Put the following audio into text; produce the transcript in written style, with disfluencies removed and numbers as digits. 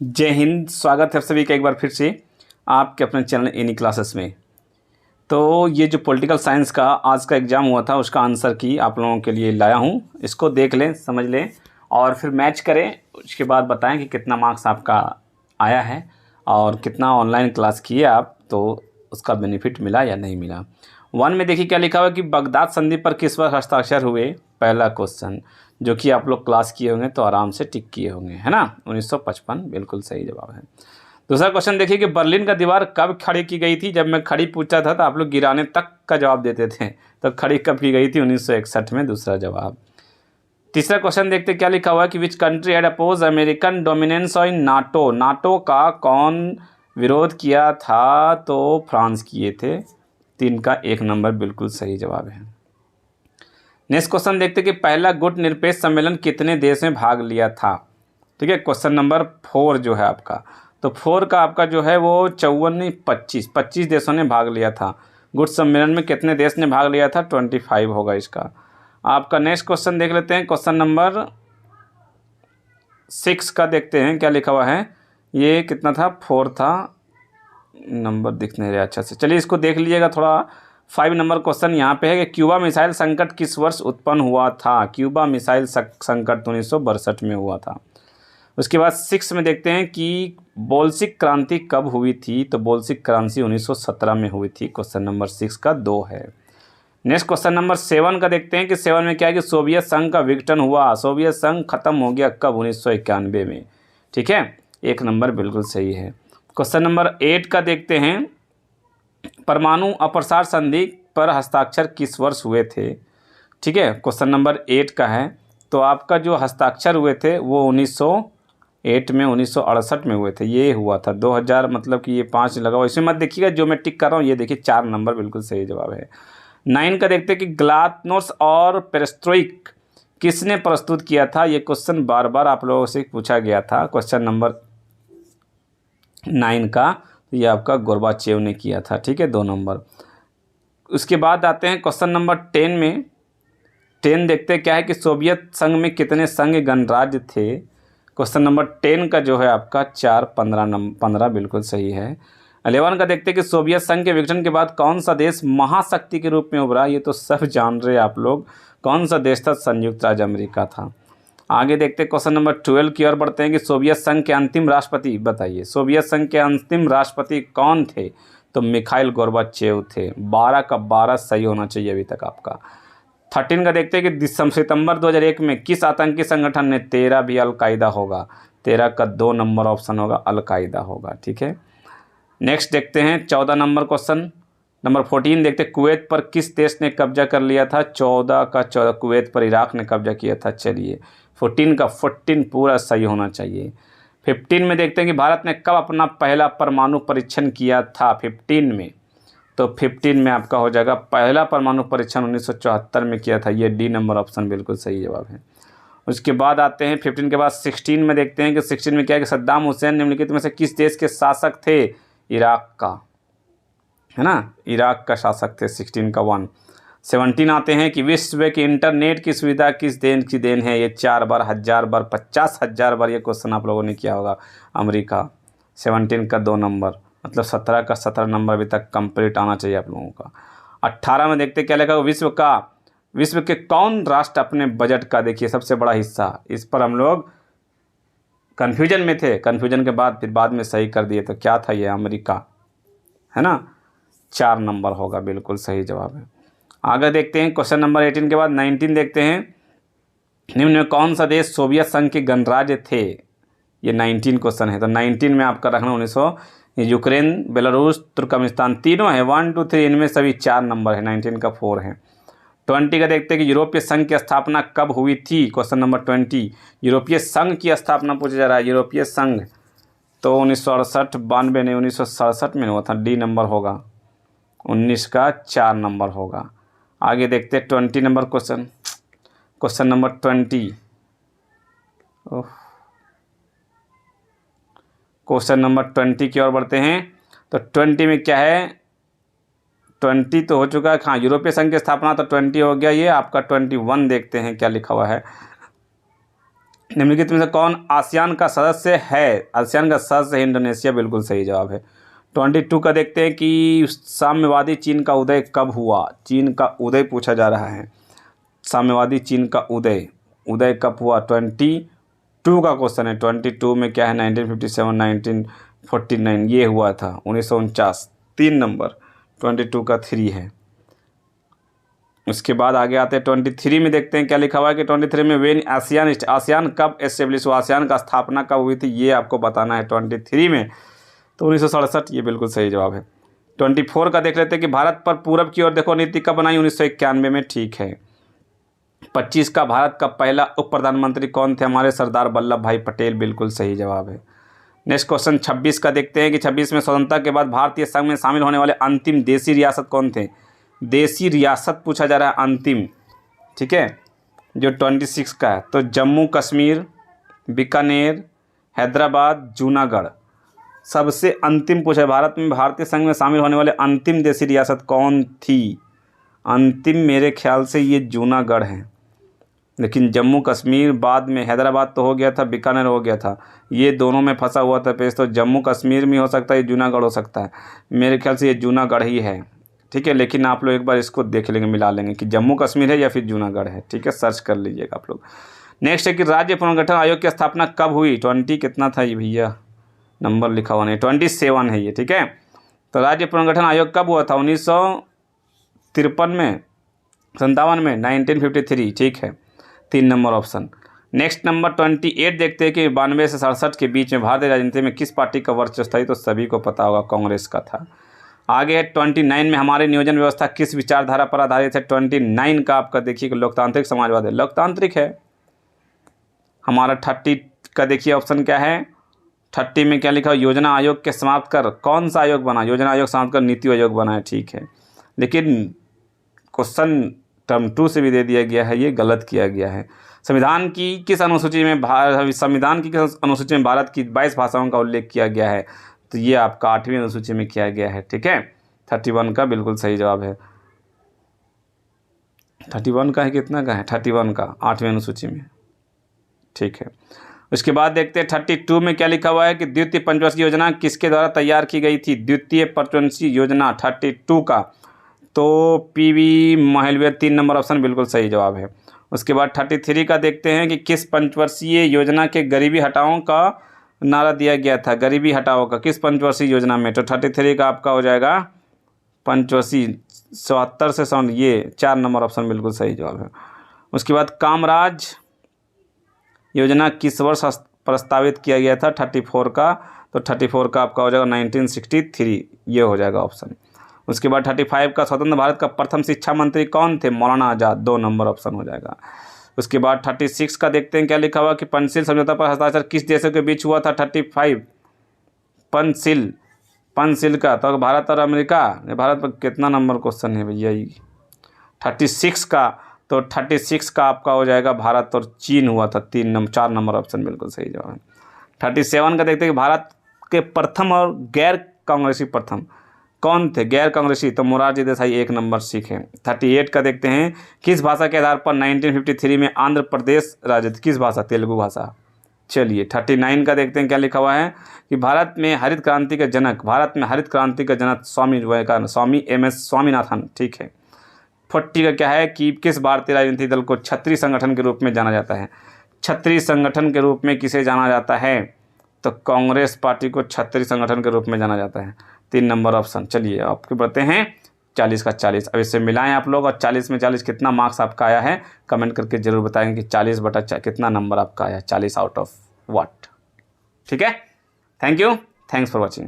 जय हिंद। स्वागत है आप सभी का एक बार फिर से आपके अपने चैनल एनी क्लासेस में। तो ये जो पॉलिटिकल साइंस का आज का एग्ज़ाम हुआ था उसका आंसर की आप लोगों के लिए लाया हूँ। इसको देख लें, समझ लें और फिर मैच करें। उसके बाद बताएं कि कितना मार्क्स आपका आया है और कितना ऑनलाइन क्लास किए आप, तो उसका बेनिफिट मिला या नहीं मिला। 1 में देखिए क्या लिखा हुआ कि बगदाद संधि पर किस वर्ष हस्ताक्षर हुए। पहला क्वेश्चन जो कि आप लोग क्लास किए होंगे तो आराम से टिक किए होंगे, है ना। 1955 बिल्कुल सही जवाब है। दूसरा क्वेश्चन देखिए कि बर्लिन का दीवार कब खड़ी की गई थी। जब मैं खड़ी पूछा था तो आप लोग गिराने तक का जवाब देते थे, तो खड़ी कब की गई थी? 1961 में, दूसरा जवाब। तीसरा क्वेश्चन देखते क्या लिखा हुआ है कि which country had oppose American dominance in NATO. NATO का कौन विरोध किया था? तो फ्रांस किए थे। 3 का 1 नंबर बिल्कुल सही जवाब है। नेक्स्ट क्वेश्चन देखते कि पहला गुट निरपेक्ष सम्मेलन कितने देश में भाग लिया था। ठीक है, क्वेश्चन नंबर 4 जो है आपका, तो 4 का आपका जो है वो 25 देशों ने भाग लिया था। गुट सम्मेलन में कितने देश ने भाग लिया था? 25 होगा इसका। आपका नेक्स्ट क्वेश्चन देख लेते हैं, क्वेश्चन नंबर 6 का देखते हैं क्या लिखा हुआ है। ये कितना था? 4 था, नंबर दिख नहीं रहा अच्छा से, चलिए इसको देख लीजिएगा थोड़ा। 5 नंबर क्वेश्चन यहाँ पे है कि क्यूबा मिसाइल संकट किस वर्ष उत्पन्न हुआ था। क्यूबा मिसाइल संकट 1962 में हुआ था। उसके बाद 6 में देखते हैं कि बोल्शिक क्रांति कब हुई थी। तो बोल्शिक क्रांति 1917 में हुई थी। क्वेश्चन नंबर 6 का 2 है। नेक्स्ट क्वेश्चन नंबर 7 का देखते हैं कि 7 में क्या है कि सोवियत संघ का विघटन हुआ। सोवियत संघ खत्म हो गया कब? 1991 में। ठीक है, 1 नंबर बिल्कुल सही है। क्वेश्चन नंबर 8 का देखते हैं, परमाणु अप्रसार संधि पर हस्ताक्षर किस वर्ष हुए थे। ठीक है, क्वेश्चन नंबर 8 का है। तो आपका जो हस्ताक्षर हुए थे वो 1908 में, 1968 में हुए थे। ये हुआ था 2000, मतलब कि ये 5 लगा हुआ। इसमें मत देखिएगा जो मैं टिक कर रहा हूँ, ये देखिए 4 नंबर बिल्कुल सही जवाब है। 9 का देखते हैं कि ग्लासनोस्ट और पेरेस्ट्रोइक किसने प्रस्तुत किया था। ये क्वेश्चन बार बार आप लोगों से पूछा गया था। क्वेश्चन नंबर 9 का ये आपका गोर्बाचेव ने किया था। ठीक है, 2 नंबर। उसके बाद आते हैं क्वेश्चन नंबर 10 में। 10 देखते हैं क्या है कि सोवियत संघ में कितने संघ गणराज्य थे। क्वेश्चन नंबर 10 का जो है आपका 4, 15 बिल्कुल सही है। 11 का देखते हैं कि सोवियत संघ के विघटन के बाद कौन सा देश महाशक्ति के रूप में उभरा। ये तो सब जान रहे आप लोग, कौन सा देश था? संयुक्त राज्य अमेरिका था। आगे देखते हैं क्वेश्चन नंबर 12 की ओर बढ़ते हैं कि सोवियत संघ के अंतिम राष्ट्रपति बताइए। सोवियत संघ के अंतिम राष्ट्रपति कौन थे? तो मिखाइल गोर्बाचेव थे। 12 का 12 सही होना चाहिए अभी तक आपका। 13 का देखते हैं कि सितंबर 2001 में किस आतंकी संगठन ने 13 भी अलकायदा होगा। 13 का 2 नंबर ऑप्शन होगा, अलकायदा होगा। ठीक है, नेक्स्ट देखते हैं 14 नंबर क्वेश्चन। नंबर 14 देखते हैं, कुवैत पर किस देश ने कब्जा कर लिया था। 14 का 14 कुवैत पर इराक ने कब्जा किया था। चलिए 14 का 14 पूरा सही होना चाहिए। 15 में देखते हैं कि भारत ने कब अपना पहला परमाणु परीक्षण किया था। 15 में, तो 15 में आपका हो जाएगा पहला परमाणु परीक्षण 1974 में किया था। ये डी नंबर ऑप्शन बिल्कुल सही जवाब है। उसके बाद आते हैं 15 के बाद 16 में देखते हैं कि 16 में क्या है कि सद्दाम हुसैन निम्नलिखित में से किस देश के शासक थे। इराक का, है ना, इराक का शासक थे। 16 का 1। 17 आते हैं कि विश्व के इंटरनेट की सुविधा किस देश की देन है। ये 4 बार, 1000 बार, 50,000 बार ये क्वेश्चन आप लोगों ने किया होगा। अमेरिका। 17 का 2 नंबर, मतलब 17 का 17 नंबर अभी तक कंप्लीट आना चाहिए आप लोगों का। 18 में देखते क्या लिखा, विश्व के कौन राष्ट्र अपने बजट का, देखिए सबसे बड़ा हिस्सा, इस पर हम लोग कन्फ्यूजन में थे। कन्फ्यूजन के बाद फिर बाद में सही कर दिए। तो क्या था ये? अमेरिका, है ना। 4 नंबर होगा, बिल्कुल सही जवाब है। आगे देखते हैं क्वेश्चन नंबर 18 के बाद 19 देखते हैं, निम्न में कौन सा देश सोवियत संघ के गणराज्य थे। ये 19 क्वेश्चन है। तो 19 में आपका रखना 1900, यूक्रेन, बेलारूस, तुर्कमेनिस्तान, तीनों है। 1, 2, 3, इनमें सभी 4 नंबर है। 19 का 4 है। 20 का देखते हैं कि यूरोपीय संघ की स्थापना कब हुई थी। क्वेश्चन नंबर 20, यूरोपीय संघ की स्थापना पूछा जा रहा है। यूरोपीय संघ तो 1968, 92 नहीं, 1967 में हुआ था। डी नंबर होगा। 19 का 4 नंबर होगा। आगे देखते हैं 20 number question. Question number 20, question number 20 की ओर बढ़ते हैं। तो 20 में क्या है? 20 तो हो चुका है। हाँ, यूरोपीय संघ की स्थापना तो 20 हो गया। ये आपका 21 देखते हैं क्या लिखा हुआ है। निम्नलिखित में से कौन आसियान का सदस्य है? आसियान का सदस्य है इंडोनेशिया, बिल्कुल सही जवाब है। 22 का देखते हैं कि साम्यवादी चीन का उदय कब हुआ? चीन का उदय पूछा जा रहा है। साम्यवादी चीन का उदय कब हुआ? 22 का क्वेश्चन है। 22 में क्या है? 1957, 1949 ये हुआ था, 1949। 3 नंबर 22 का 3 है। उसके बाद आगे आते हैं 23 में, देखते हैं क्या लिखा हुआ है कि 23 में वेन आसियान कब एस्टेब्लिश हुआ? आसियान का स्थापना कब हुई थी ये आपको बताना है 23 में। तो 1967 ये बिल्कुल सही जवाब है। 24 का देख लेते हैं कि भारत पर पूरब की ओर देखो नीति कब बनाई? 1991 में, ठीक है। 25 का भारत का पहला उप प्रधानमंत्री कौन थे? हमारे सरदार वल्लभ भाई पटेल, बिल्कुल सही जवाब है। नेक्स्ट क्वेश्चन 26 का देखते हैं कि 26 में स्वतंत्रता के बाद भारतीय संघ में शामिल होने वाले अंतिम देसी रियासत कौन थे? देसी रियासत पूछा जा रहा है अंतिम, ठीक है, जो 26 का है। तो जम्मू कश्मीर, बीकानेर, हैदराबाद, जूनागढ़। सबसे अंतिम पूछा है, भारत में भारतीय संघ में शामिल होने वाले अंतिम देसी रियासत कौन थी? अंतिम मेरे ख्याल से ये जूनागढ़ है, लेकिन जम्मू कश्मीर बाद में, हैदराबाद तो हो गया था, बीकानेर हो गया था, ये दोनों में फंसा हुआ था पेश। तो जम्मू कश्मीर में हो सकता है, ये जूनागढ़ हो सकता है। मेरे ख्याल से ये जूनागढ़ ही है, ठीक है। लेकिन आप लोग एक बार इसको देख लेंगे, मिला लेंगे कि जम्मू कश्मीर है या फिर जूनागढ़ है, ठीक है, सर्च कर लीजिएगा आप लोग। नेक्स्ट है कि राज्य पुनर्गठन आयोग की स्थापना कब हुई? 20 कितना था ये भैया, नंबर लिखा हुआ नहीं, 27 है ये, ठीक है। तो राज्य पुनर्गठन आयोग कब हुआ था? 1953 में, 57 में, 1953, ठीक है। 3 नंबर ऑप्शन। नेक्स्ट नंबर 28 देखते हैं कि 92 से 67 के बीच में भारतीय राजनीति में किस पार्टी का वर्चस्व था? तो सभी को पता होगा, कांग्रेस का था। आगे है 29 में, हमारी नियोजन व्यवस्था किस विचारधारा पर आधारित है? 29 का आपका देखिए कि लोकतांत्रिक समाजवाद है, लोकतांत्रिक है। हमारा 30 का देखिए ऑप्शन क्या है? 30 में क्या लिखा? योजना आयोग के समाप्त कर कौन सा आयोग बना? योजना आयोग समाप्त कर नीति आयोग बना है, ठीक है। लेकिन क्वेश्चन टर्म 2 से भी दे दिया गया है, ये गलत किया गया है। संविधान की किस अनुसूची में भारत की 22 भाषाओं का उल्लेख किया गया है? तो ये आपका 8वीं अनुसूची में किया गया है, ठीक है। 31 का बिल्कुल सही जवाब है। 31 का है, कितना का है? 31 का 8वीं अनुसूची में, ठीक है। उसके बाद देखते हैं 32 में क्या लिखा हुआ है कि द्वितीय पंचवर्षीय योजना किसके द्वारा तैयार की गई थी? द्वितीय पंचवर्षीय योजना 32 का, तो पीवी महलवीय, 3 नंबर ऑप्शन बिल्कुल सही जवाब है। उसके बाद 33 का देखते हैं कि किस पंचवर्षीय योजना के गरीबी हटाओ का नारा दिया गया था? गरीबी हटाओ का किस पंचवर्षीय योजना में? तो 33 का आपका हो जाएगा पंचवर्षीय 77 से 100, ये 4 नंबर ऑप्शन बिल्कुल सही जवाब है। उसके बाद कामराज योजना किस वर्ष प्रस्तावित किया गया था? 34 का, तो 34 का आपका हो जाएगा 1963, ये हो जाएगा ऑप्शन। उसके बाद 35 का स्वतंत्र भारत का प्रथम शिक्षा मंत्री कौन थे? मौलाना आज़ाद, 2 नंबर ऑप्शन हो जाएगा। उसके बाद 36 का देखते हैं क्या लिखा हुआ कि पंचशील समझौता पर हस्ताक्षर किस देशों के बीच हुआ था? 35 पंचशील का, तो भारत और अमेरिका। भारत पर कितना नंबर क्वेश्चन है भैया ये? 36 का, तो 36 का आपका हो जाएगा भारत और चीन हुआ था, 4 नंबर ऑप्शन बिल्कुल सही जवाब है। 37 का देखते हैं कि भारत के प्रथम और गैर कांग्रेसी प्रथम कौन थे? गैर कांग्रेसी, तो मोरारजी देसाई, 1 नंबर सीखे। 38 का देखते हैं किस भाषा के आधार पर 1953 में आंध्र प्रदेश राज्य? किस भाषा? तेलुगु भाषा। चलिए 39 का देखते हैं क्या लिखा हुआ है कि भारत में हरित क्रांति के जनक स्वामी विवेकानंद, स्वामी MS स्वामीनाथन, ठीक है। 40 का क्या है कि किस भारतीय राजनीतिक दल को क्षत्रिय संगठन के रूप में जाना जाता है? क्षत्रिय संगठन के रूप में किसे जाना जाता है? तो कांग्रेस पार्टी को क्षत्रिय संगठन के रूप में जाना जाता है, 3 नंबर ऑप्शन। चलिए आपके बढ़ते हैं 40 का 40, अब इससे मिलाएं आप लोग, और 40 में 40 कितना मार्क्स आपका आया है कमेंट करके जरूर बताएंगे कि 40 बटा कितना नंबर आपका आया, 40 आउट ऑफ व्हाट, ठीक है। Thank you, thanks for watching.